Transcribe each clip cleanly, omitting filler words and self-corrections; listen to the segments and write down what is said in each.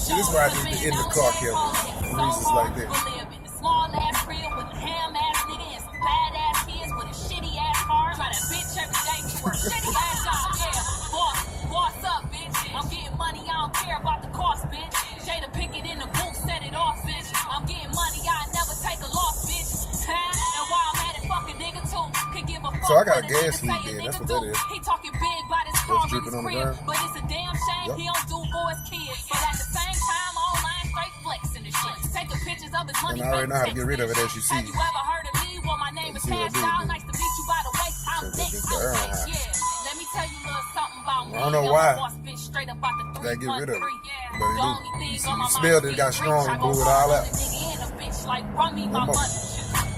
See, this is why I need to end the car camera. Reasons like that. Small ass crib with a ham ass nigga and some bad ass kids with a shitty ass car. Try that bitch every day for a shitty ass job. Yeah, boss up, bitch. I'm getting money, I don't care about the cost, bitch. Jada Pickett in the booth, set it off, bitch. I'm getting money, I never take a loss, bitch. And while I'm at it, fuck a nigga too. Can give a fuck. So I got a gas leak there, that's what that is. He talking big about his car and his crib, but it's a damn shame he don't do for his kids. But at the same time, online straight flexing and shit. Taking pictures of his money. And I already know how to get rid of it, as you see. Have you ever heard of me? Well, my name is Cash Out. Nice to meet you by the way. I'm Nick. Yeah. Let me tell you a little something about me. I don't know why. Straight up out the Gotta get rid of it. But the only thing on my mind, smelled it, got strong, and blew it all out. Bitch, like, run me my money.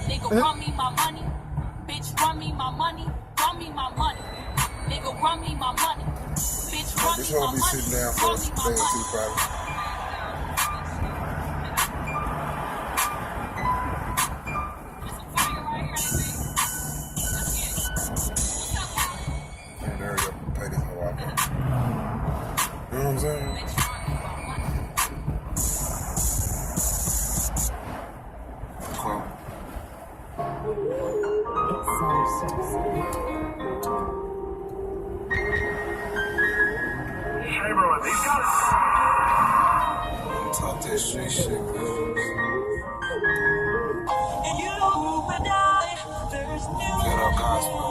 Nigga, run me my money. Bitch, run me my money. Run me my money. Nigga, run me my money. Bitch, run me my money. This whole be sitting down for a day or two, probably. You know what I'm saying? Hey, bro, these guys. Talk that street shit, bro. Get up, gospel.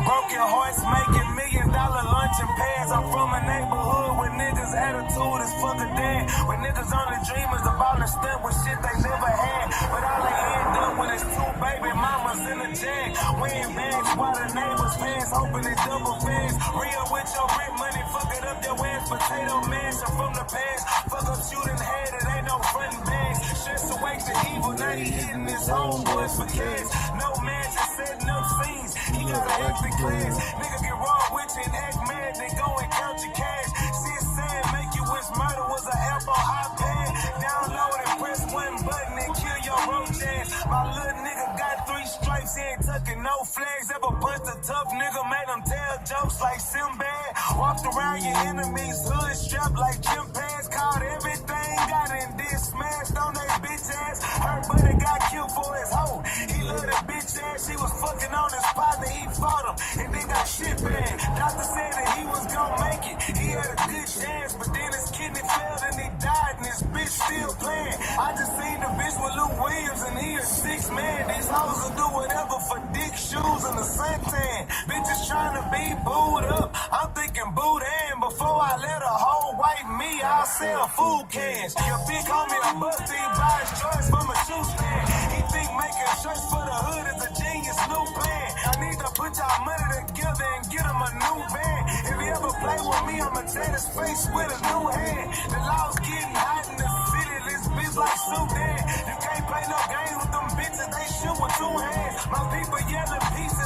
Broken hearts making $1 million luncheon pads. I'm from a neighborhood where niggas' attitude is fuck a dad. Where niggas only dreamers about to step with shit they never had. But all they end up with is 2 baby mamas in a jag. Wearing bags while the neighbors fans hoping it double fans. Real with your rent money, fuck it up your ass. Potato mansion from the past. Fuck up shooting head, it ain't no front bags. Stress awake the evil, now he hitting his homeboys for cash. No man just setting up scenes. He got an extra class. Nigga get raw with you and act mad, then go and count your cash. See it saying make you wish murder was an app on iPad. Download and press 1 button and kill your roach ass. My little nigga got 3 stripes, he ain't tucking no flags. Ever punched a tough nigga, made him tell jokes like Sinbad. Walked around your enemies, hood strapped like gym pads. Caught everything, got in this smashed on that bitch ass. Her buddy got killed for his hoe. He loved that bitch ass, she was fucking on his partner, he fought him, and then got shit banned. Doctor said that he was gonna make it, he had a good chance, but then his kidney failed and he died, and his bitch still playing. I just seen the bitch with Lou Williams, and he a 6 man. These hoes will do whatever for dick, shoes, and a suntan. Bitches trying to be booed up, I'm thinking boudin. Before I let a hoe wipe me, I'll sell food cans. Your big homie a bust, he buys shorts from a shoe stand. He think making shirts for the hood is a genius new plan. I need to put y'all money together and get him a new band. If he ever play with me, I'ma tear his face with a new hand. The law's getting hot in the city, this bitch like Sudan. You can't play no games with them bitches, they shoot with 2 hands. My people yelling peace